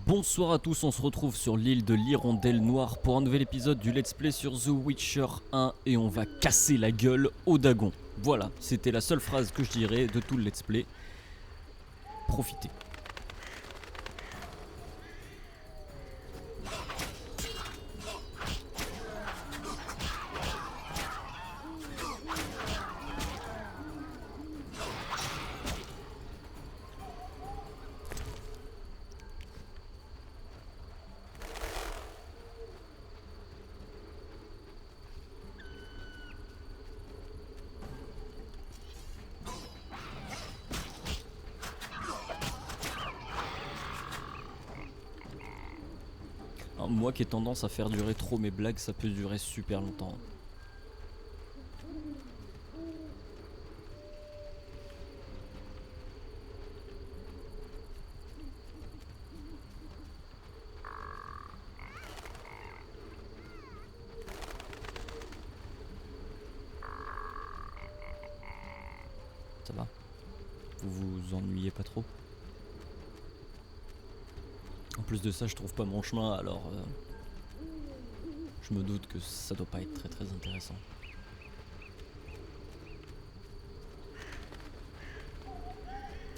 Bonsoir à tous, on se retrouve sur l'île de l'Hirondelle Noire pour un nouvel épisode du Let's Play sur The Witcher 1 et on va casser la gueule au Dagon. Voilà, c'était la seule phrase que je dirais de tout le Let's Play. Profitez. Alors, moi qui ai tendance à faire durer trop mes blagues, ça peut durer super longtemps. Ça va? Vous vous ennuyez pas trop? En plus de ça, je trouve pas mon chemin, alors je me doute que ça doit pas être très intéressant.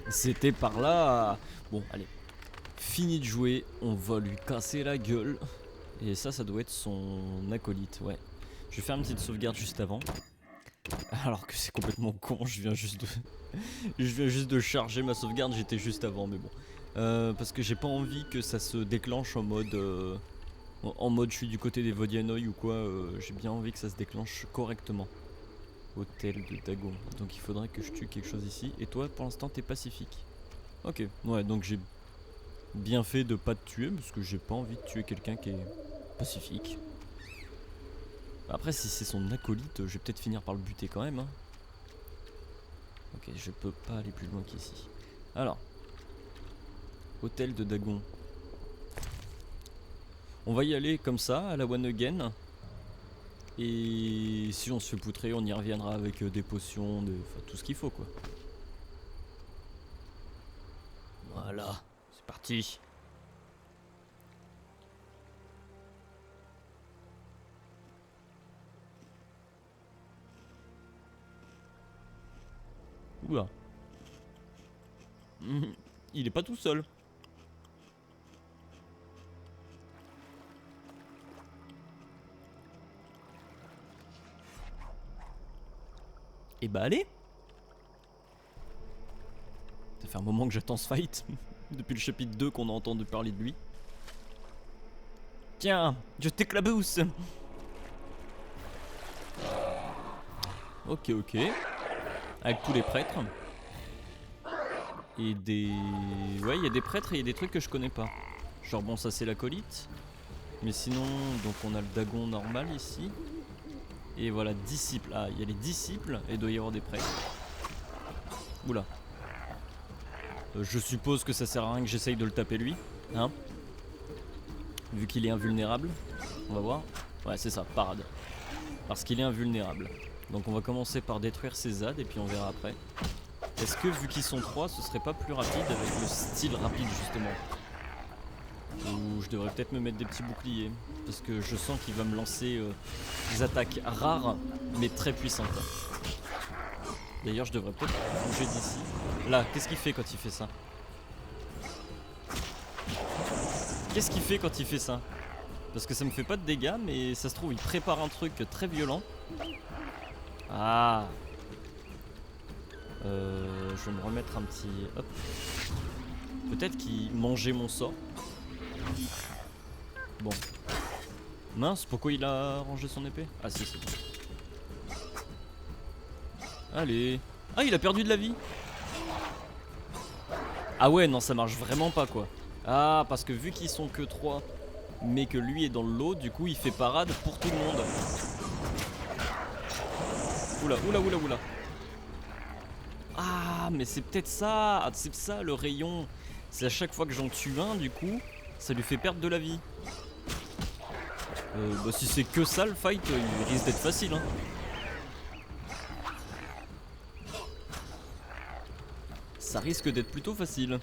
C'était par là. Bon, allez. Fini de jouer, on va lui casser la gueule. Et ça doit être son acolyte, ouais. Je vais faire une petite sauvegarde juste avant. Alors que c'est complètement con, je viens juste de charger ma sauvegarde, j'étais juste avant, mais bon. Parce que j'ai pas envie que ça se déclenche en mode je suis du côté des Vodianoï ou quoi, j'ai bien envie que ça se déclenche correctement. Hôtel de Dagon, donc il faudrait que je tue quelque chose ici. Et toi pour l'instant t'es pacifique. Ok, ouais, donc j'ai bien fait de pas te tuer parce que j'ai pas envie de tuer quelqu'un qui est pacifique. Après si c'est son acolyte, je vais peut-être finir par le buter quand même hein. Ok, je peux pas aller plus loin qu'ici. Alors, hôtel de Dagon. On va y aller comme ça, à la one again. Et si on se fait poutrer, on y reviendra avec des potions, enfin, tout ce qu'il faut quoi. Voilà, c'est parti. Oula. Il est pas tout seul. Et bah allez. Ça fait un moment que j'attends ce fight. Depuis le chapitre 2 qu'on a entendu parler de lui. Tiens, je t'éclabousse. Ok. Avec tous les prêtres. Et des... Ouais, il y a des prêtres et il y a des trucs que je connais pas. Genre bon, ça c'est l'acolyte. Mais sinon, donc on a le Dagon normal ici. Et voilà, disciples. Ah, il y a les disciples et il doit y avoir des prêtres. Oula. Je suppose que ça sert à rien que j'essaye de le taper lui. Hein? Vu qu'il est invulnérable. On va voir. Ouais, c'est ça, parade. Parce qu'il est invulnérable. Donc on va commencer par détruire ses ZAD et puis on verra après. Est-ce que vu qu'ils sont 3, ce serait pas plus rapide avec le style rapide justement? Ou je devrais peut-être me mettre des petits boucliers. Parce que je sens qu'il va me lancer des attaques rares mais très puissantes. D'ailleurs je devrais peut-être bouger d'ici. Là, qu'est-ce qu'il fait quand il fait ça? Qu'est-ce qu'il fait quand il fait ça? Parce que ça me fait pas de dégâts mais ça se trouve il prépare un truc très violent. Ah. Je vais me remettre un petit... Hop. Peut-être qu'il mangeait mon sort. Bon. Mince, pourquoi il a rangé son épée? Ah si, c'est bon. Allez. Ah, il a perdu de la vie. Ah ouais, non, ça marche vraiment pas quoi. Ah, parce que vu qu'ils sont que 3, mais que lui est dans le lot, du coup il fait parade pour tout le monde. Oula. Ah, mais c'est peut-être ça. Ah, c'est ça le rayon. C'est à chaque fois que j'en tue un, du coup, ça lui fait perdre de la vie. Bah si c'est que ça le fight, il risque d'être facile hein. Ça risque d'être plutôt facile.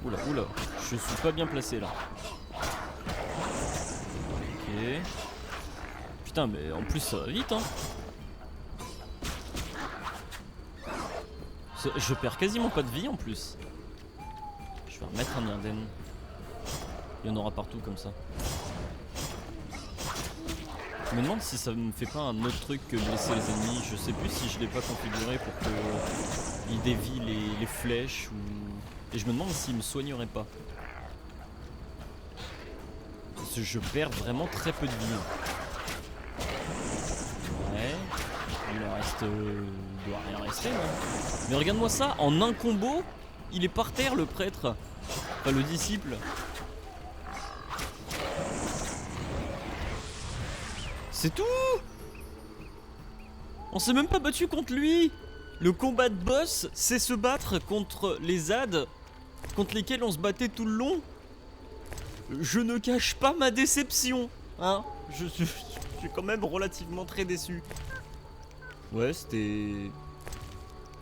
Oula, oula, je suis pas bien placé là. Ok. Putain, mais en plus ça va vite, hein. Je perds quasiment pas de vie en plus. Je vais remettre un Irden. Il y en aura partout comme ça. Je me demande si ça me fait pas un autre truc que blesser les ennemis. Je sais plus si je l'ai pas configuré pour qu'il dévie les flèches ou... Et je me demande s'il me soignerait pas. Parce que je perds vraiment très peu de vie. Ouais. Il en reste... il doit rien rester là. Mais regarde-moi ça, en un combo, il est par terre le prêtre. Enfin le disciple. C'est tout. On s'est même pas battu contre lui. Le combat de boss, c'est se battre contre les ZAD contre lesquels on se battait tout le long. Je ne cache pas ma déception, hein. Je suis quand même relativement très déçu. Ouais, c'était...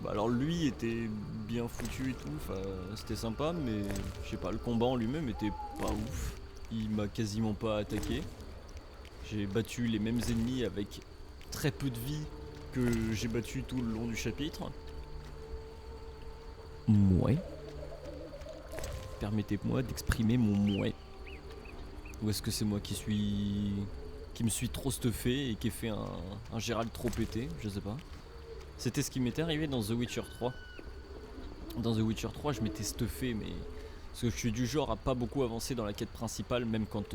Bah alors lui était bien foutu et tout, enfin c'était sympa, mais je sais pas, le combat en lui-même était pas ouf. Il m'a quasiment pas attaqué. J'ai battu les mêmes ennemis avec très peu de vie que j'ai battu tout le long du chapitre. Mouais. Permettez-moi d'exprimer mon mouais. Ou est-ce que c'est moi qui me suis trop stuffé et qui ai fait un Gérald trop pété, je sais pas. C'était ce qui m'était arrivé dans The Witcher 3. Dans The Witcher 3, je m'étais stuffé, mais parce que je suis du genre à pas beaucoup avancer dans la quête principale, même quand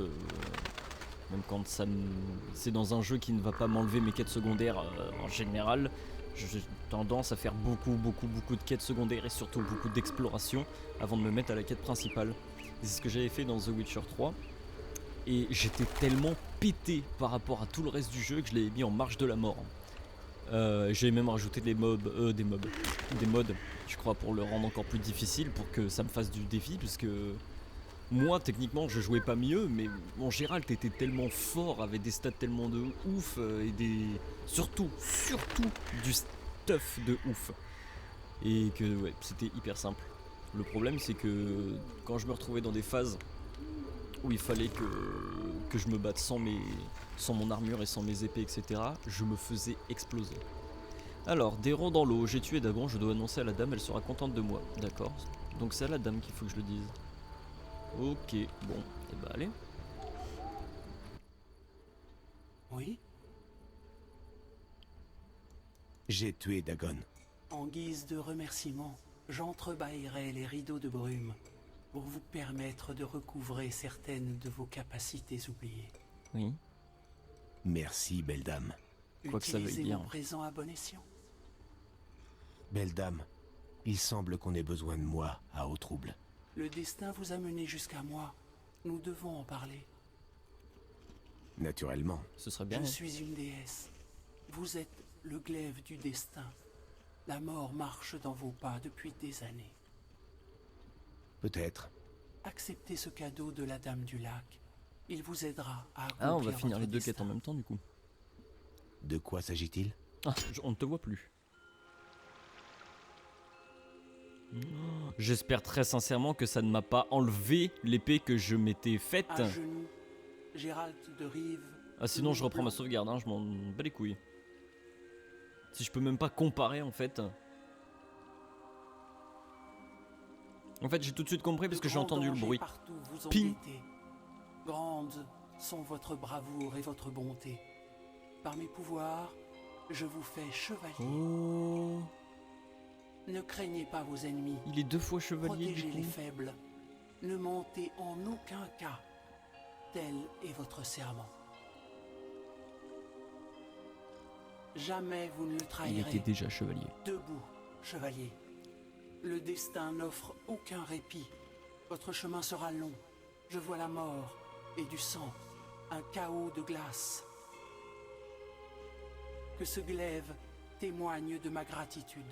c'est dans un jeu qui ne va pas m'enlever mes quêtes secondaires en général. J'ai tendance à faire beaucoup de quêtes secondaires et surtout beaucoup d'exploration avant de me mettre à la quête principale. C'est ce que j'avais fait dans The Witcher 3. Et j'étais tellement pété par rapport à tout le reste du jeu que je l'avais mis en marche de la mort. J'ai même rajouté des mods, je crois, pour le rendre encore plus difficile, pour que ça me fasse du défi, parce que moi, techniquement, je jouais pas mieux, mais mon Gérald était tellement fort, avait des stats tellement de ouf, et surtout, du stuff de ouf. Et que, ouais, c'était hyper simple. Le problème, c'est que quand je me retrouvais dans des phases où il fallait que je me batte sans mon armure et sans mes épées, etc., je me faisais exploser. Alors, des ronds dans l'eau, j'ai tué Dagon, je dois annoncer à la dame, elle sera contente de moi. D'accord. Donc c'est à la dame qu'il faut que je le dise. Ok, bon, et bah allez. Oui? J'ai tué Dagon. En guise de remerciement, j'entrebâillerai les rideaux de brume pour vous permettre de recouvrer certaines de vos capacités oubliées. Oui. Merci, belle dame. Quoi que ça veuille Utilisez dire. mon présent à bon escient. Belle dame, il semble qu'on ait besoin de moi à Haut Trouble. Le destin vous a mené jusqu'à moi. Nous devons en parler. Naturellement. Ce serait bien. Je suis une déesse. Vous êtes le glaive du destin. La mort marche dans vos pas depuis des années. Peut-être. Acceptez ce cadeau de la Dame du Lac. Il vous aidera à accomplir Ah, on va finir votre les deux destin. quêtes en même temps du coup. De quoi s'agit-il? Ah, on ne te voit plus. J'espère très sincèrement que ça ne m'a pas enlevé l'épée que je m'étais faite. À genoux, Gérald de Rive. Ah, sinon je reprends ma sauvegarde, hein, je m'en bats les couilles. Si je peux même pas comparer en fait. En fait, j'ai tout de suite compris parce que j'ai entendu le bruit. Ping. Grandes sont votre bravoure et votre bonté. Par mes pouvoirs, je vous fais chevalier. Oh, Ne craignez pas vos ennemis. il est 2 fois chevalier du Protégez les coup. faibles. Ne mentez en aucun cas. Tel est votre serment. Jamais vous ne le Il trahirez. était déjà chevalier. Debout, chevalier. Le destin n'offre aucun répit. Votre chemin sera long. Je vois la mort et du sang, un chaos de glace. Que ce glaive témoigne de ma gratitude.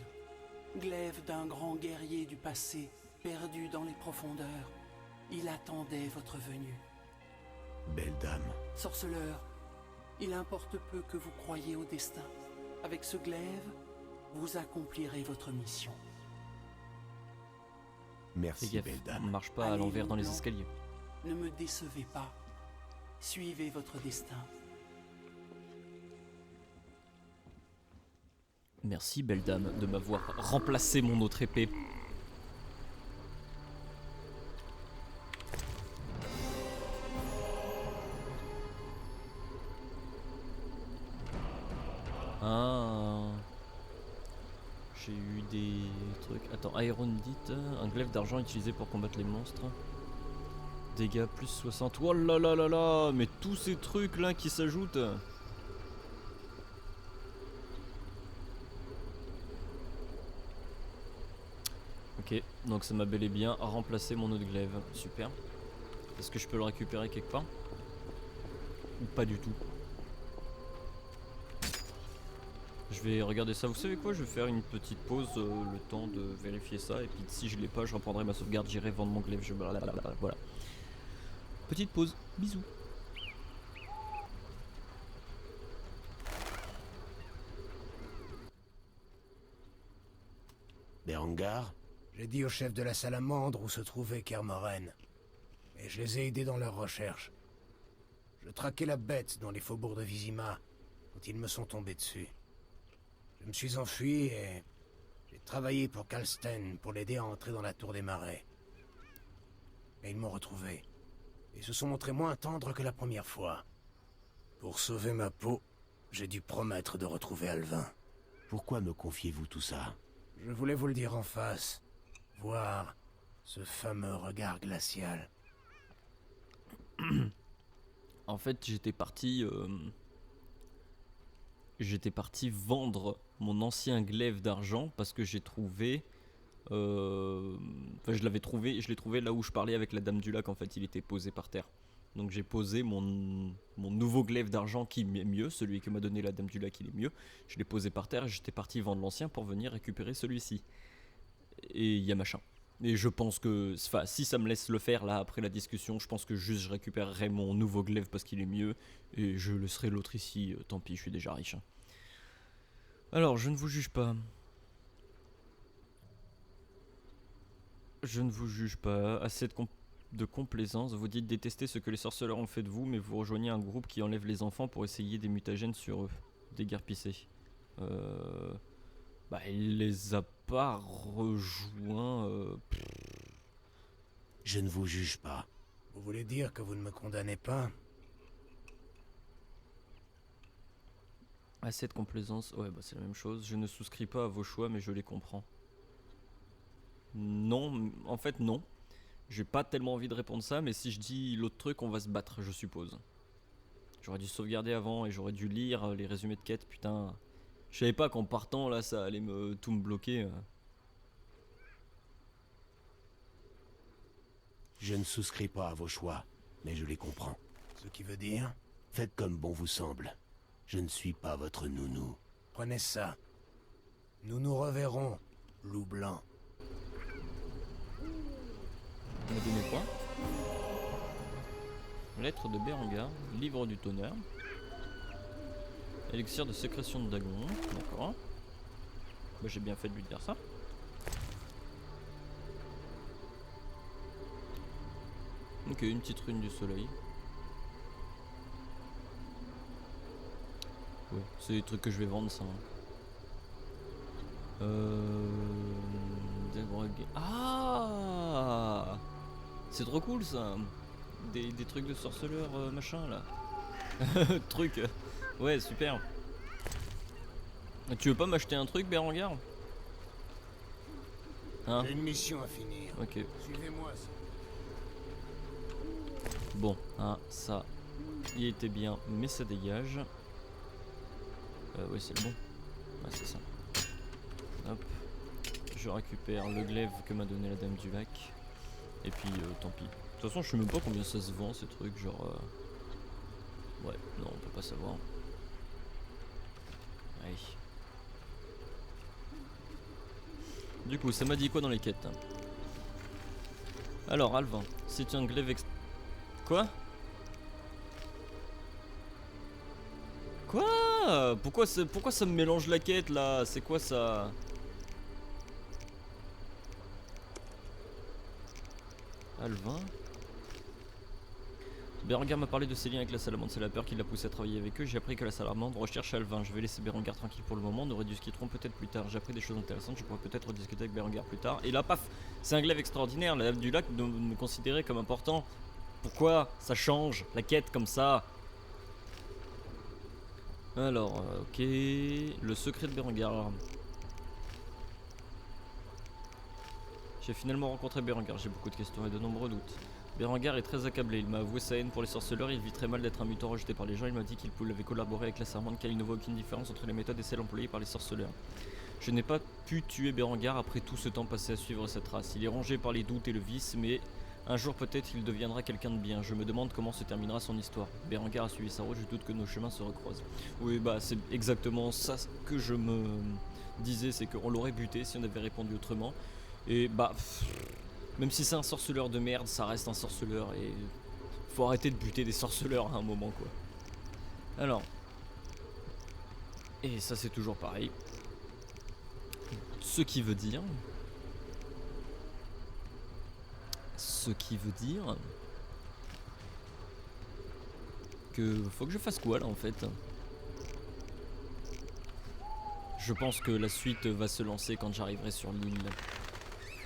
Glaive d'un grand guerrier du passé, perdu dans les profondeurs. Il attendait votre venue. Belle dame. Sorceleur, il importe peu que vous croyiez au destin. Avec ce glaive, vous accomplirez votre mission. Merci, Fais gaffe, belle on dame. marche pas à Allez, l'envers dans les Loublanc. escaliers. Ne me décevez pas. Suivez votre destin. Merci, belle dame, de m'avoir remplacé mon autre épée. Ah. J'ai eu des trucs. Attends, Aéronite, un glaive d'argent utilisé pour combattre les monstres. Dégâts plus 60. Oh là là là là, mais tous ces trucs là qui s'ajoutent. Ok, donc ça m'a bel et bien remplacé mon autre glaive. Super. Est-ce que je peux le récupérer quelque part? Ou pas du tout? Je vais regarder ça. Vous savez quoi? Je vais faire une petite pause, le temps de vérifier ça. Et puis si je l'ai pas, je reprendrai ma sauvegarde. J'irai vendre mon glaive. Voilà. Petite pause. Bisous. Berengar, J'ai dit au chef de la salamandre où se trouvait Kermoren. Et je les ai aidés dans leur recherche. Je traquais la bête dans les faubourgs de Vizima quand ils me sont tombés dessus. Je me suis enfui et j'ai travaillé pour Kalsten pour l'aider à entrer dans la tour des marais. Et ils m'ont retrouvé. Ils se sont montrés moins tendres que la première fois. Pour sauver ma peau, j'ai dû promettre de retrouver Alvin. pourquoi me confiez-vous tout ça? Je voulais vous le dire en face. Voir ce fameux regard glacial. En fait, j'étais parti vendre mon ancien glaive d'argent parce que j'ai trouvé. Enfin, je l'ai trouvé là où je parlais avec la dame du lac. En fait, il était posé par terre. Donc j'ai posé mon nouveau glaive d'argent qui est mieux, celui que m'a donné la dame du lac, il est mieux. Je l'ai posé par terre et j'étais parti vendre l'ancien pour venir récupérer celui-ci. Et il y a machin. Et je pense que, enfin, si ça me laisse le faire là après la discussion, je pense que juste je récupérerai mon nouveau glaive parce qu'il est mieux et je laisserai l'autre ici. Tant pis, je suis déjà riche. Hein. Alors, je ne vous juge pas. Je ne vous juge pas. Assez de complaisance. Vous dites détester ce que les sorceleurs ont fait de vous, mais vous rejoignez un groupe qui enlève les enfants pour essayer des mutagènes sur eux. Déguerpissés. Bah, il les a pas rejoints. Je ne vous juge pas. Vous voulez dire que vous ne me condamnez pas? Assez de complaisance. Ouais, bah c'est la même chose. Je ne souscris pas à vos choix, mais je les comprends. Non, en fait, non. J'ai pas tellement envie de répondre ça, mais si je dis l'autre truc, on va se battre, je suppose. J'aurais dû sauvegarder avant et j'aurais dû lire les résumés de quête, putain. Je savais pas qu'en partant là, ça allait tout me bloquer. Je ne souscris pas à vos choix, mais je les comprends. Ce qui veut dire? Faites comme bon vous semble. Je ne suis pas votre nounou. Prenez ça. Nous nous reverrons, loup blanc. On m'a donné quoi? Lettre de Berengar, livre du tonnerre. Élixir de sécrétion de Dagon, d'accord. Bah, j'ai bien fait de lui dire ça. Ok, une petite rune du soleil. Ouais, c'est des trucs que je vais vendre ça. Ah, c'est trop cool ça. Des trucs de sorceleur machin là. Truc. Ouais, super. Tu veux pas m'acheter un truc, Berengar? Hein? J'ai une mission à finir. Ok. Suivez-moi. Bon, hein, ça, il était bien, mais ça dégage. Oui, c'est le bon. Ouais, c'est ça. Hop. Je récupère le glaive que m'a donné la dame du lac. Et puis, tant pis. De toute façon, je sais même pas combien ça se vend ces trucs, genre. Ouais, non, on peut pas savoir. Allez. Du coup, ça m'a dit quoi dans les quêtes? Alors, Alvin, c'est un glaive Quoi? Quoi? Pourquoi ça me mélange la quête là? C'est quoi ça? Alvin. Berengar m'a parlé de ses liens avec la salamandre, c'est la peur qui l'a poussé à travailler avec eux. J'ai appris que la salamandre recherche Alvin. Je vais laisser Berengar tranquille pour le moment, nous rediscuterons peut-être plus tard. J'ai appris des choses intéressantes, je pourrais peut-être rediscuter avec Berengar plus tard. Et là, paf, c'est un glaive extraordinaire, la lave du lac me considérait comme important. Pourquoi ça change la quête comme ça? Alors, ok, le secret de Berengar. J'ai finalement rencontré Berengar, j'ai beaucoup de questions et de nombreux doutes. Berengar est très accablé, il m'a avoué sa haine pour les sorceleurs, il vit très mal d'être un mutant rejeté par les gens, il m'a dit qu'il pouvait collaborer avec la servante car il ne voit aucune différence entre les méthodes et celles employées par les sorceleurs. Je n'ai pas pu tuer Berengar après tout ce temps passé à suivre cette race, il est rongé par les doutes et le vice, mais un jour peut-être il deviendra quelqu'un de bien, je me demande comment se terminera son histoire. Berengar a suivi sa route, je doute que nos chemins se recroisent. Oui bah c'est exactement ça que je me disais, c'est qu'on l'aurait buté si on avait répondu autrement, et bah... Même si c'est un sorceleur de merde, ça reste un sorceleur et faut arrêter de buter des sorceleurs à un moment quoi. Alors, et ça c'est toujours pareil. Ce qui veut dire que faut que je fasse quoi là en fait. Je pense que la suite va se lancer quand j'arriverai sur l'île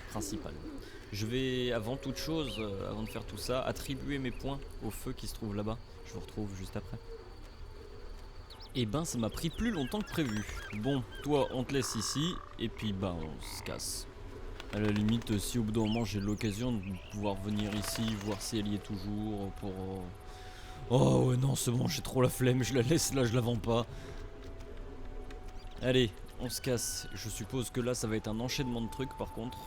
principale. Je vais, avant toute chose, avant de faire tout ça, attribuer mes points au feu qui se trouve là-bas. Je vous retrouve juste après. Et ben, ça m'a pris plus longtemps que prévu. Bon, toi, on te laisse ici, et puis bah, on se casse. À la limite, si au bout d'un moment j'ai l'occasion de pouvoir venir ici, voir si elle y est toujours, pour... Oh ouais, non, c'est bon, j'ai trop la flemme, je la laisse là, je la vends pas. Allez, on se casse. Je suppose que là, ça va être un enchaînement de trucs, par contre.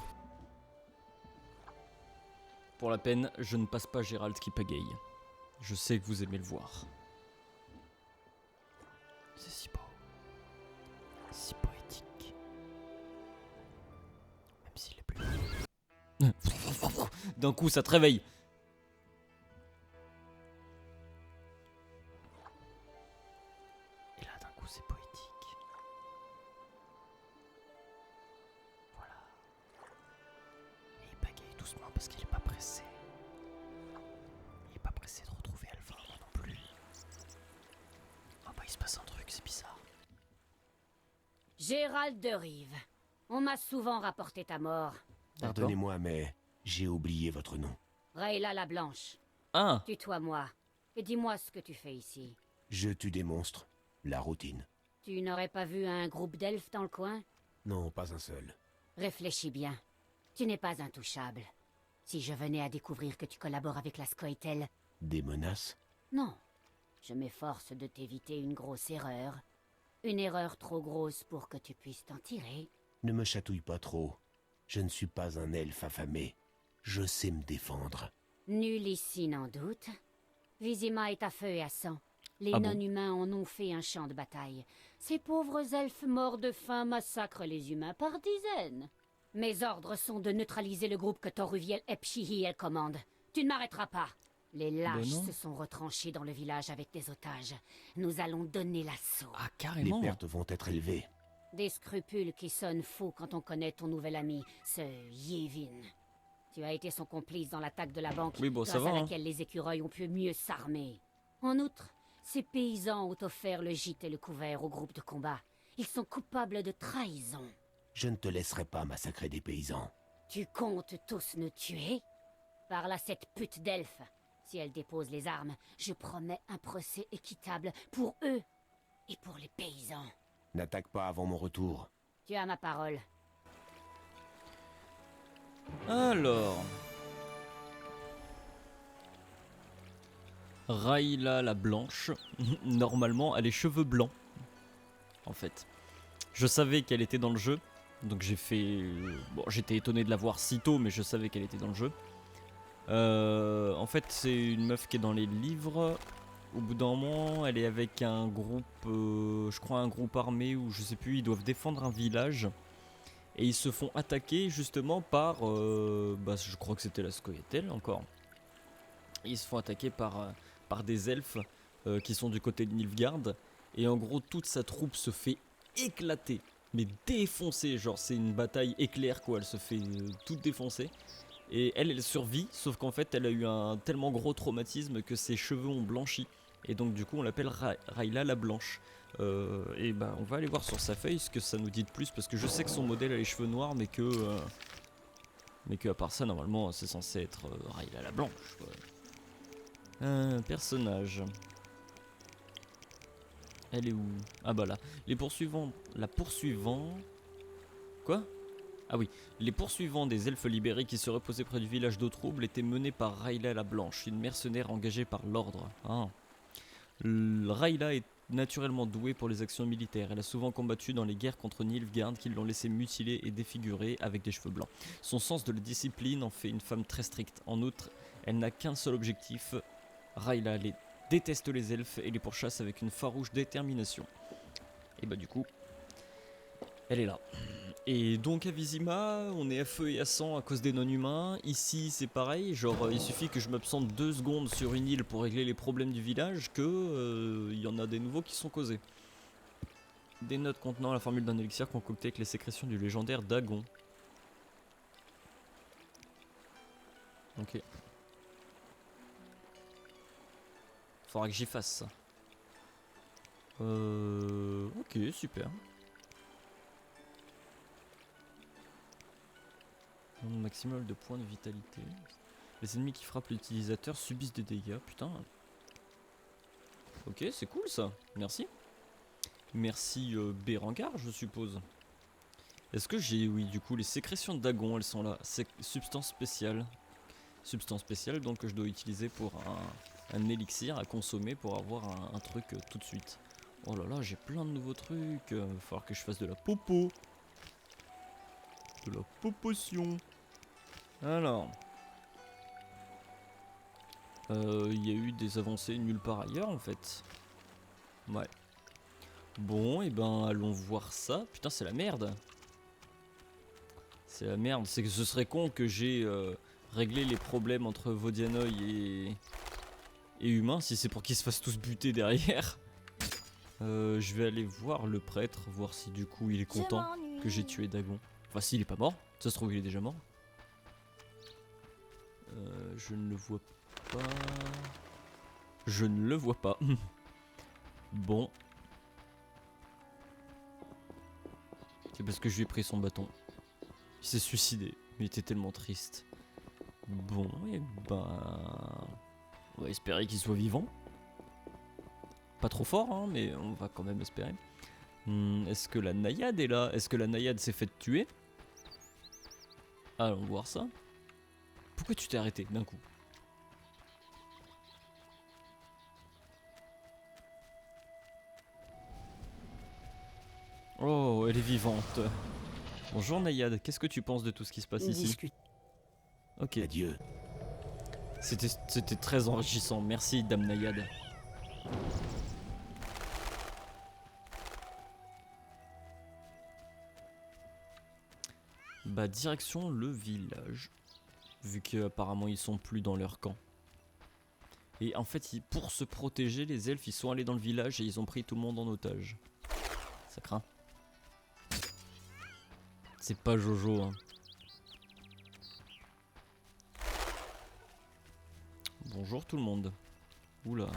Pour la peine, je ne passe pas Gérald qui pagaille. Je sais que vous aimez le voir. C'est si beau. Si poétique. Même s'il est plus... D'un coup, ça te réveille. Et là, d'un coup, c'est poétique. Voilà. Et il bagaille doucement parce qu'il est pas pressé. Il est pas pressé de retrouver Alvin non plus. Ah bah il se passe un truc, c'est bizarre. Gérald de Rive. On m'a souvent rapporté ta mort. Pardonnez-moi, mais j'ai oublié votre nom. Rayla la Blanche. Ah, Tutoie-moi. Et dis-moi ce que tu fais ici. Je tue des monstres. La routine. Tu n'aurais pas vu un groupe d'elfes dans le coin? Non, pas un seul. Réfléchis bien. Tu n'es pas intouchable. Si je venais à découvrir que tu collabores avec la Scoia'tael... Des menaces? Non. Je m'efforce de t'éviter une grosse erreur. Une erreur trop grosse pour que tu puisses t'en tirer. Ne me chatouille pas trop. Je ne suis pas un elfe affamé. Je sais me défendre. Nul ici n'en doute. Vizima est à feu et à sang. Les Ah bon? non-humains en ont fait un champ de bataille. Ces pauvres elfes morts de faim massacrent les humains par dizaines. Mes ordres sont de neutraliser le groupe que Toruviel Epchihiel commande. Tu ne m'arrêteras pas. Les lâches non. se sont retranchés dans le village avec des otages. Nous allons donner l'assaut. ah Les carrément. pertes vont être élevées. Des scrupules qui sonnent faux quand on connaît ton nouvel ami, ce Yevin. Tu as été son complice dans l'attaque de la banque, Oui, bon, ça grâce va, à hein. laquelle les écureuils ont pu mieux s'armer. En outre, ces paysans ont offert le gîte et le couvert au groupe de combat. Ils sont coupables de trahison. Je ne te laisserai pas massacrer des paysans. Tu comptes tous nous tuer? Parle à cette pute d'elfe. Si elle dépose les armes, je promets un procès équitable pour eux et pour les paysans. N'attaque pas avant mon retour. Tu as ma parole. Alors... Rayla la Blanche, normalement elle a les cheveux blancs, en fait. Je savais qu'elle était dans le jeu, donc j'ai fait... Bon, j'étais étonné de la voir si tôt, mais je savais qu'elle était dans le jeu. En fait, c'est une meuf qui est dans les livres. Au bout d'un moment, elle est avec un groupe, je crois un groupe armé, ou je sais plus, ils doivent défendre un village. Et ils se font attaquer justement par, je crois que c'était la Scoia'tael encore. Ils se font attaquer par des elfes qui sont du côté de Nilfgaard. Et en gros, toute sa troupe se fait éclater, mais défoncer. Genre, c'est une bataille éclair quoi, elle se fait toute défoncer. Et elle survit, sauf qu'en fait elle a eu un tellement gros traumatisme que ses cheveux ont blanchi. Et donc du coup on l'appelle Rayla la Blanche. Et bah on va aller voir sur sa feuille ce que ça nous dit de plus, parce que je sais que son modèle a les cheveux noirs, mais que à part ça normalement c'est censé être Rayla la Blanche, quoi. Personnage. Elle est où? Ah bah là. Les poursuivants. La poursuivant. Quoi? Ah oui. Les poursuivants des elfes libérés qui se reposaient près du village d'eau trouble étaient menés par Rayla la Blanche, une mercenaire engagée par l'ordre. Ah. Rayla est naturellement douée pour les actions militaires. Elle a souvent combattu dans les guerres contre Nilfgaard qui l'ont laissé mutilée et défigurée avec des cheveux blancs. Son sens de la discipline en fait une femme très stricte. En outre, elle n'a qu'un seul objectif. Rayla déteste les elfes et les pourchasse avec une farouche détermination. Et bah du coup, elle est là. Et donc à Vizima, on est à feu et à sang à cause des non-humains. Ici c'est pareil, genre il suffit que je m'absente 2 secondes sur une île pour régler les problèmes du village que il y en a des nouveaux qui sont causés. Des notes contenant la formule d'un élixir concocté avec les sécrétions du légendaire Dagon. Ok. Faudra que j'y fasse ça. Ok, super. Nombre maximal de points de vitalité. Les ennemis qui frappent l'utilisateur subissent des dégâts. Putain. Ok, c'est cool ça. Merci. Merci Béranger, je suppose. Est-ce que j'ai... Oui, du coup, les sécrétions de Dagon, elles sont là. C'est substance spéciale. Substance spéciale, donc que je dois utiliser pour un élixir à consommer pour avoir un truc tout de suite. Oh là là, j'ai plein de nouveaux trucs. Va falloir que je fasse de la popo. De la popotion. Alors. Il y a eu des avancées nulle part ailleurs en fait. Ouais. Bon, et ben allons voir ça. Putain, c'est la merde. C'est la merde. C'est que ce serait con que j'ai réglé les problèmes entre Vodianoy et humains si c'est pour qu'ils se fassent tous buter derrière. Je vais aller voir le prêtre, voir si du coup il est content que j'ai tué Dagon. Enfin, s'il est pas mort, ça se trouve il est déjà mort. Je ne le vois pas. Je ne le vois pas. Bon. C'est parce que je lui ai pris son bâton. Il s'est suicidé. Il était tellement triste. Bon, et ben... on va espérer qu'il soit vivant. Pas trop fort, hein, mais on va quand même espérer. Est-ce que la naïade est là? Est-ce que la naïade s'est faite tuer? Allons voir ça. Pourquoi tu t'es arrêté d'un coup? Oh, elle est vivante. Bonjour Naïade, qu'est-ce que tu penses de tout ce qui se passe ici? Ok. Adieu. C'était très enrichissant, merci Dame Naïade. Bah direction le village. Vu qu'apparemment ils sont plus dans leur camp. Et en fait pour se protéger les elfes ils sont allés dans le village et ils ont pris tout le monde en otage. Ça craint. C'est pas Jojo hein. Bonjour tout le monde. Oula.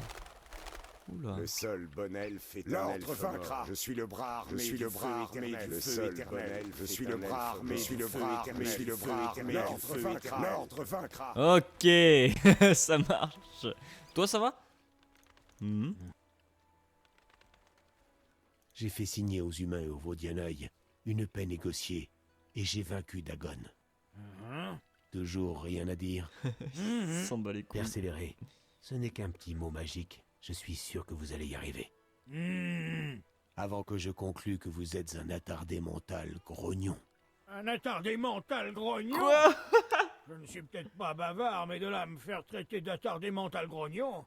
Oula. Le seul bon elfe est un elfe mort. Je suis le bras armé, je suis le bras armé du feu éternel. Je suis le bras armé, je suis le bras armé, je suis le bras armé du feu éternel. L'ordre vaincra. Ok, ça marche. Toi ça va? J'ai fait signer aux humains et aux Vodianoï une paix négociée et j'ai vaincu Dagon. Toujours rien à dire. S'en bat les couilles. Persévérer, ce n'est qu'un petit mot magique. Je suis sûr que vous allez y arriver. Avant que je conclue que vous êtes un attardé mental grognon. Un attardé mental grognon? Quoi? Je ne suis peut-être pas bavard, mais de là à me faire traiter d'attardé mental grognon,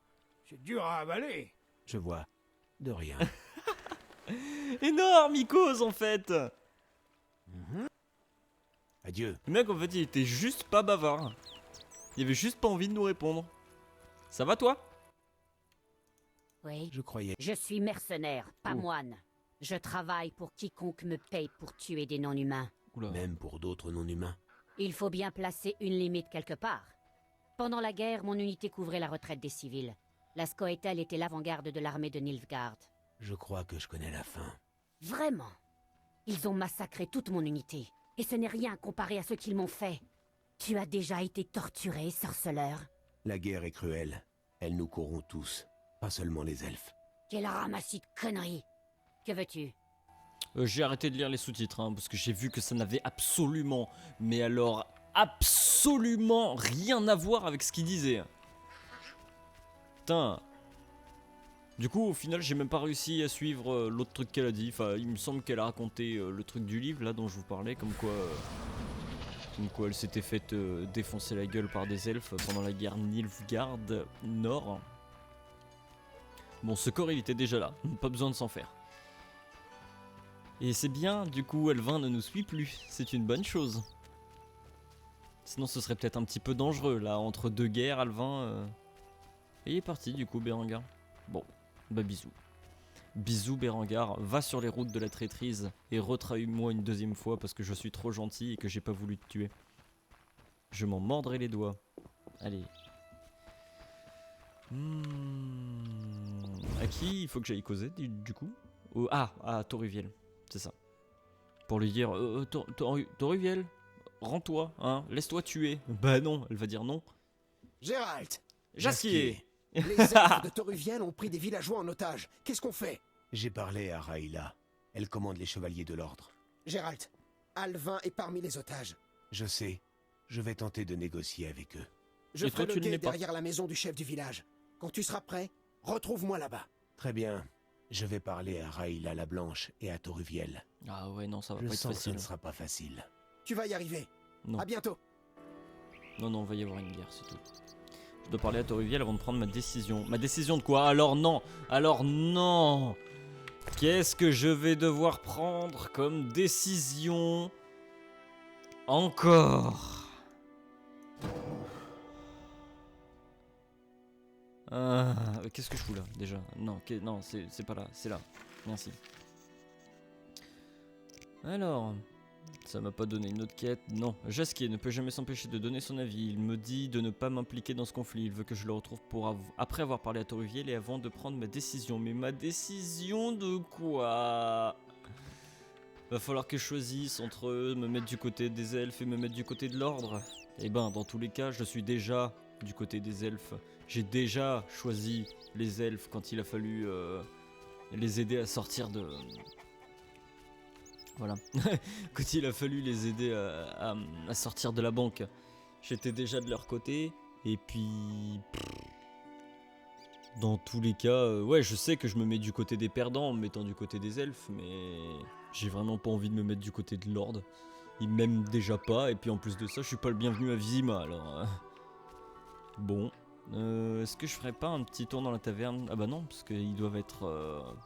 c'est dur à avaler. Je vois. De rien. Énorme, il cause en fait. Adieu. Le mec en fait il était juste pas bavard. Il avait juste pas envie de nous répondre. Ça va toi? Oui. Je croyais. Je suis mercenaire, pas moine. Je travaille pour quiconque me paye pour tuer des non-humains. Oula. Même pour d'autres non-humains. Il faut bien placer une limite quelque part. Pendant la guerre, mon unité couvrait la retraite des civils. La Scoia'tael était l'avant-garde de l'armée de Nilfgaard. Je crois que je connais la fin. Vraiment? Ils ont massacré toute mon unité. Et ce n'est rien comparé à ce qu'ils m'ont fait. Tu as déjà été torturé, sorceleur. La guerre est cruelle. Elle nous corrompt tous, pas seulement les elfes. Quel ramassis de conneries! Que veux-tu? J'ai arrêté de lire les sous-titres, hein, parce que j'ai vu que ça n'avait absolument, mais alors absolument rien à voir avec ce qu'il disait. Putain. Du coup, au final, j'ai même pas réussi à suivre l'autre truc qu'elle a dit. Enfin, il me semble qu'elle a raconté le truc du livre, là, dont je vous parlais, comme quoi elle s'était faite défoncer la gueule par des elfes pendant la guerre Nilfgaard Nord. Bon, ce corps, il était déjà là, pas besoin de s'en faire. Et c'est bien, du coup, Elvin ne nous suit plus, c'est une bonne chose. Sinon, ce serait peut-être un petit peu dangereux, là, entre deux guerres, Elvin... Et il est parti, du coup, Berengar. Bon, bah bisous. Bisous, Berengar, va sur les routes de la traîtrise et retrahis-moi une deuxième fois parce que je suis trop gentil et que j'ai pas voulu te tuer. Je m'en mordrai les doigts. Allez. À qui il faut que j'aille causer, du coup? À Toruviel, c'est ça. Pour lui dire, Toruviel, rends-toi, hein, laisse-toi tuer. Bah non, elle va dire non. Géralt! Jaskier. Les elfes de Toruviel ont pris des villageois en otage. Qu'est-ce qu'on fait? J'ai parlé à Raïla. Elle commande les chevaliers de l'ordre. Géralt, Alvin est parmi les otages. Je sais. Je vais tenter de négocier avec eux. Je Et ferai toi, le tu ne l'es guet pas. derrière la maison du chef du village. Quand tu seras prêt, retrouve-moi là-bas. Très bien. Je vais parler à Raïla la Blanche et à Toruviel. Ah ouais, non, ça va Je pas être sens que ce facile. ne sera pas facile. Tu vas y arriver. Non. À bientôt. Non, on va y avoir une guerre, c'est tout. Je dois parler à Toruviel avant de prendre ma décision. Ma décision de quoi? Alors non. Qu'est-ce que je vais devoir prendre comme décision? Encore. Qu'est-ce que je fous là, déjà? Non, c'est pas là, c'est là. Merci. Alors... Ça m'a pas donné une autre quête, non. Jaskier ne peut jamais s'empêcher de donner son avis. Il me dit de ne pas m'impliquer dans ce conflit. Il veut que je le retrouve après avoir parlé à Toruviel et avant de prendre ma décision. Mais ma décision de quoi? Va falloir que je choisisse entre me mettre du côté des elfes et me mettre du côté de l'ordre. Eh ben, dans tous les cas, je suis déjà du côté des elfes. J'ai déjà choisi les elfes quand il a fallu les aider à sortir de... Voilà, quand il a fallu les aider à sortir de la banque, j'étais déjà de leur côté, et puis... Dans tous les cas, ouais, je sais que je me mets du côté des perdants en me mettant du côté des elfes, mais j'ai vraiment pas envie de me mettre du côté de l'ordre. Ils m'aiment déjà pas, et puis en plus de ça, je suis pas le bienvenu à Vizima, alors... Bon, est-ce que je ferais pas un petit tour dans la taverne? Ah bah non, parce qu'ils doivent être...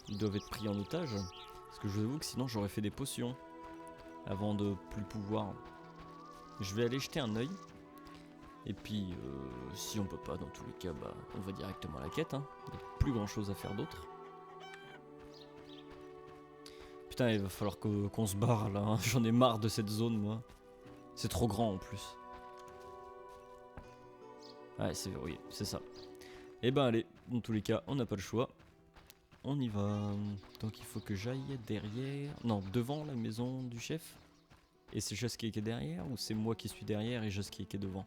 Ils doivent être pris en otage. Parce que je vous avoue que sinon j'aurais fait des potions avant de plus pouvoir. Je vais aller jeter un œil. Et puis si on peut pas, dans tous les cas, bah, on va directement à la quête. Hein. Il n'y a plus grand chose à faire d'autre. Putain, il va falloir qu'on se barre là. Hein. J'en ai marre de cette zone, moi. C'est trop grand en plus. Ouais, c'est verrouillé, c'est ça. Et ben allez, dans tous les cas, on n'a pas le choix. On y va. Donc il faut que j'aille derrière... Non, devant la maison du chef. Et c'est Jaskier qui est derrière? Ou c'est moi qui suis derrière et Jaskier qui est devant?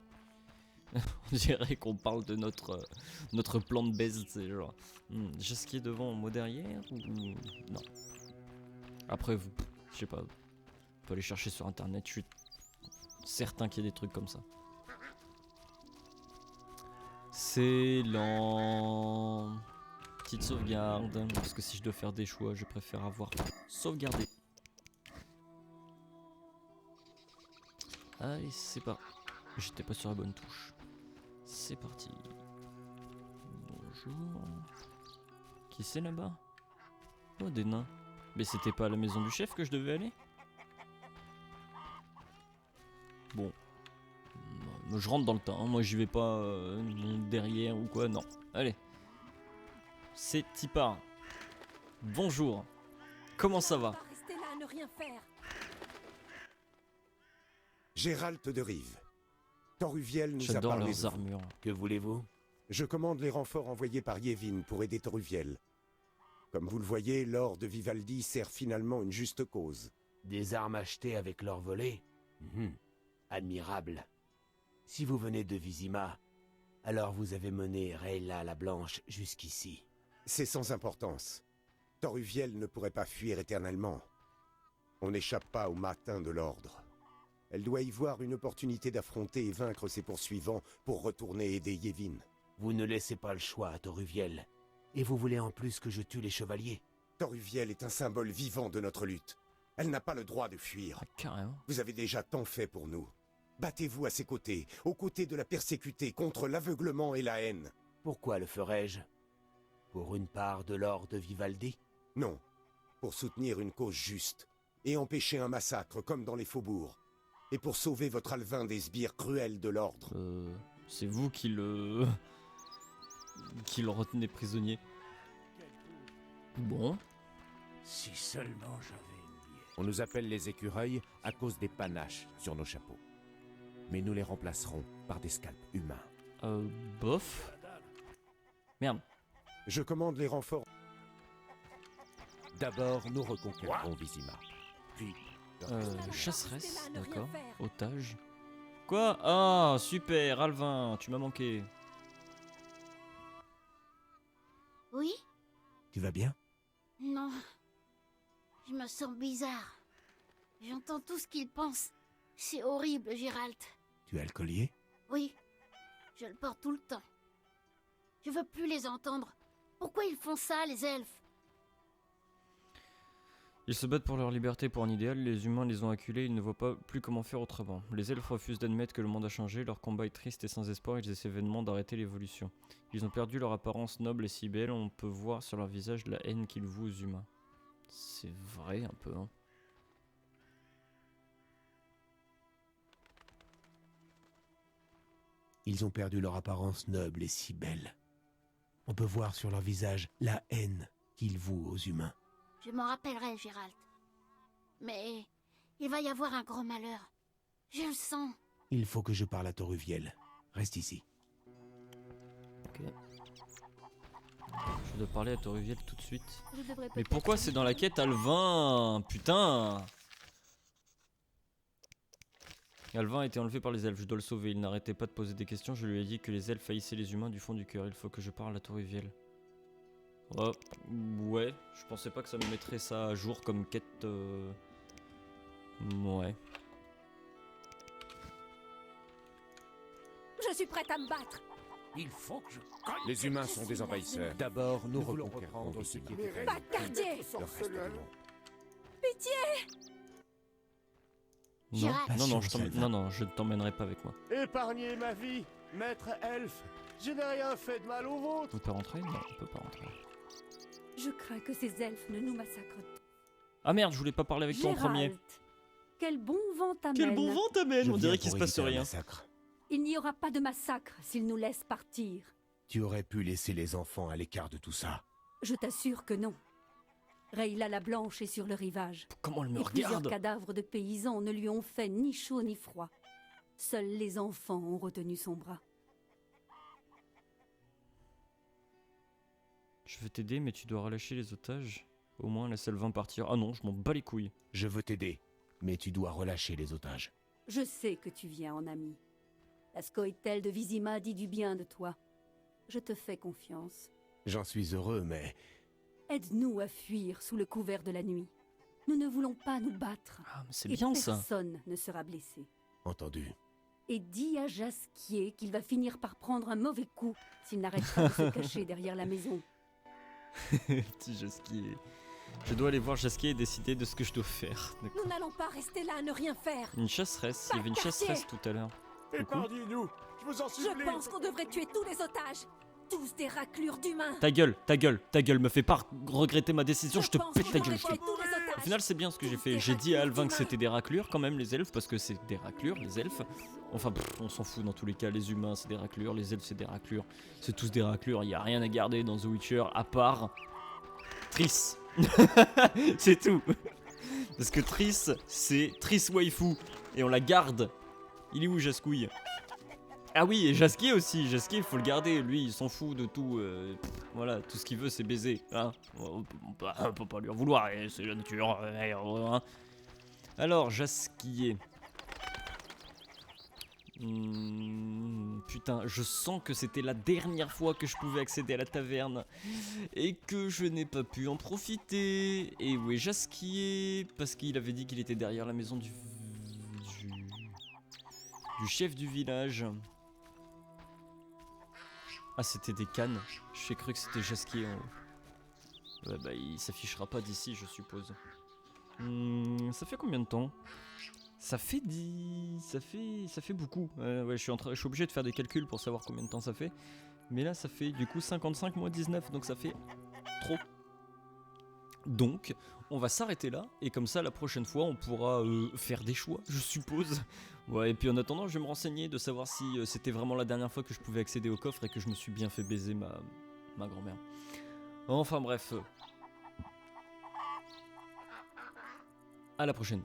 On dirait qu'on parle de notre plan de baise. C'est genre... Jaskier devant, moi derrière? Ou... Non. Après, vous... Je sais pas. Vous pouvez aller chercher sur internet. Je suis certain qu'il y a des trucs comme ça. C'est lent... Petite sauvegarde, parce que si je dois faire des choix, je préfère avoir sauvegardé. Allez, c'est pas... J'étais pas sur la bonne touche. C'est parti. Bonjour. Qui c'est là-bas? Oh, des nains. Mais c'était pas à la maison du chef que je devais aller? Bon. Je rentre dans le temps, hein. Moi j'y vais pas derrière ou quoi, non. Allez. C'est Tipar. Bonjour. Comment ça va? Rester là à ne rien faire. Gérald de Rive. Toruviel nous a J'adore parlé leurs de vous. armures. Que voulez-vous? Je commande les renforts envoyés par Yevin pour aider Toruviel. Comme vous le voyez, l'or de Vivaldi sert finalement une juste cause. Des armes achetées avec leur volet? Admirable. Si vous venez de Vizima, alors vous avez mené Rayla la Blanche jusqu'ici. C'est sans importance. Toruviel ne pourrait pas fuir éternellement. On n'échappe pas au matin de l'ordre. Elle doit y voir une opportunité d'affronter et vaincre ses poursuivants pour retourner aider Yevin. Vous ne laissez pas le choix à Toruviel. Et vous voulez en plus que je tue les chevaliers? Toruviel est un symbole vivant de notre lutte. Elle n'a pas le droit de fuir. Ah, carrément. Vous avez déjà tant fait pour nous. Battez-vous à ses côtés, aux côtés de la persécutée, contre l'aveuglement et la haine. Pourquoi le ferais-je? Pour une part de l'or de Vivaldi? Non, pour soutenir une cause juste, et empêcher un massacre comme dans les faubourgs, et pour sauver votre Alvin des sbires cruels de l'ordre. C'est vous qui le retenez prisonnier. Bon. Si seulement j'avais une bière. On nous appelle les écureuils à cause des panaches sur nos chapeaux. Mais nous les remplacerons par des scalps humains. Bof. Merde. Je commande les renforts. D'abord, nous reconquérerons Vizima. Puis, Chasseresse, d'accord. Otage. Quoi? Ah, super, Alvin, tu m'as manqué. Oui? Tu vas bien? Non. Je me sens bizarre. J'entends tout ce qu'ils pensent. C'est horrible, Gérald. Tu as le collier? Oui. Je le porte tout le temps. Je veux plus les entendre. Pourquoi ils font ça, les elfes? Ils se battent pour leur liberté, pour un idéal, les humains les ont acculés, ils ne voient pas plus comment faire autrement. Les elfes refusent d'admettre que le monde a changé, leur combat est triste et sans espoir, ils essaient vainement d'arrêter l'évolution. Ils ont perdu leur apparence noble et si belle, on peut voir sur leur visage la haine qu'ils vouent aux humains. C'est vrai un peu, hein. Ils ont perdu leur apparence noble et si belle. On peut voir sur leur visage la haine qu'ils vouent aux humains. Je m'en rappellerai, Gérald. Mais il va y avoir un gros malheur. Je le sens. Il faut que je parle à Toruviel. Reste ici. Ok. Je dois parler à Toruviel tout de suite. Je devrais Mais peut-être pourquoi c'est dans la quête Alvin? Putain! Alvin a été enlevé par les elfes, je dois le sauver. Il n'arrêtait pas de poser des questions, je lui ai dit que les elfes haïssaient les humains du fond du cœur. Il faut que je parle à Toruviel. Oh, ouais, je pensais pas que ça me mettrait ça à jour comme quête. Ouais. Je suis prête à me battre. Il faut que je... les humains sont des envahisseurs. D'abord, nous reconquérerons Vizima. Pas de quartier. Le reste du monde. Non, Gérald. non, je ne t'emmènerai pas avec moi. Épargnez ma vie, maître elfe. Je n'ai rien fait de mal au vôtre. On peut rentrer? Non, on peut pas rentrer. Je crains que ces elfes ne nous massacrent. Ah merde, je voulais pas parler avec toi en premier. Gérald, quel bon vent t'amène. Quel bon vent t'amène! Je On viens dirait qu'il se pour passe éviter un rien. massacre. Il n'y aura pas de massacre s'ils nous laissent partir. Tu aurais pu laisser les enfants à l'écart de tout ça. Je t'assure que non. Rayla la Blanche est sur le rivage. Comment elle me Et plusieurs regarde? cadavres de paysans ne lui ont fait ni chaud ni froid. Seuls les enfants ont retenu son bras. Je veux t'aider, mais tu dois relâcher les otages. Au moins, laisse Alvin partir. Ah non, je m'en bats les couilles. Je veux t'aider, mais tu dois relâcher les otages. Je sais que tu viens en ami. La Scoia'tael de Vizima dit du bien de toi. Je te fais confiance. J'en suis heureux, mais Aide-nous à fuir sous le couvert de la nuit. Nous ne voulons pas nous battre. Ah, mais c'est Et bien ça. personne ne sera blessé. entendu. Et dis à Jasquier qu'il va finir par prendre un mauvais coup s'il n'arrête pas de se cacher derrière la maison. Petit Jasquier. Je dois aller voir Jasquier et décider de ce que je dois faire. D'accord. Nous n'allons pas rester là à ne rien faire. Une chasseresse, il y avait une chasseresse tout à l'heure. Épargnez-nous, je vous en supplie. Je pense qu'on devrait tuer tous les otages. Tous des raclures d'humains. Ta gueule, me fais pas regretter ma décision, je te pense pète qu'on ta devrait gueule. tuer tous les otages. Au final, c'est bien ce que j'ai Tous fait. des J'ai dit à raclures Alvin que d'humains. c'était des raclures quand même, les elfes, parce que c'est des raclures, les elfes. Enfin, on s'en fout dans tous les cas. Les humains, c'est des raclures, les elfes, c'est des raclures. C'est tous des raclures, il y a rien à garder dans The Witcher à part Triss. C'est tout. Parce que Triss, c'est Triss waifu. Et on la garde Il est où Jascouille? Ah oui, et Jasquier aussi. Jasquier, il faut le garder. Lui, il s'en fout de tout. Voilà, tout ce qu'il veut, c'est baiser. Hein, on peut pas lui en vouloir. C'est la nature. Hein. Alors, Jasquier. Putain, je sens que c'était la dernière fois que je pouvais accéder à la taverne et que je n'ai pas pu en profiter. Et où est Jasquier? Parce qu'il avait dit qu'il était derrière la maison du chef du village. Ah, c'était des cannes. J'ai cru que c'était Jasquier en haut. Ouais, bah, il s'affichera pas d'ici, je suppose. Ça fait combien de temps? Ça fait 10... Ça fait beaucoup. Ouais, je suis obligé de faire des calculs pour savoir combien de temps ça fait. Mais là, ça fait du coup 55 moins 19, donc ça fait trop. Donc, on va s'arrêter là, et comme ça, la prochaine fois, on pourra faire des choix, je suppose. Ouais, et puis en attendant, je vais me renseigner de savoir si c'était vraiment la dernière fois que je pouvais accéder au coffre et que je me suis bien fait baiser ma grand-mère. Enfin bref. À la prochaine.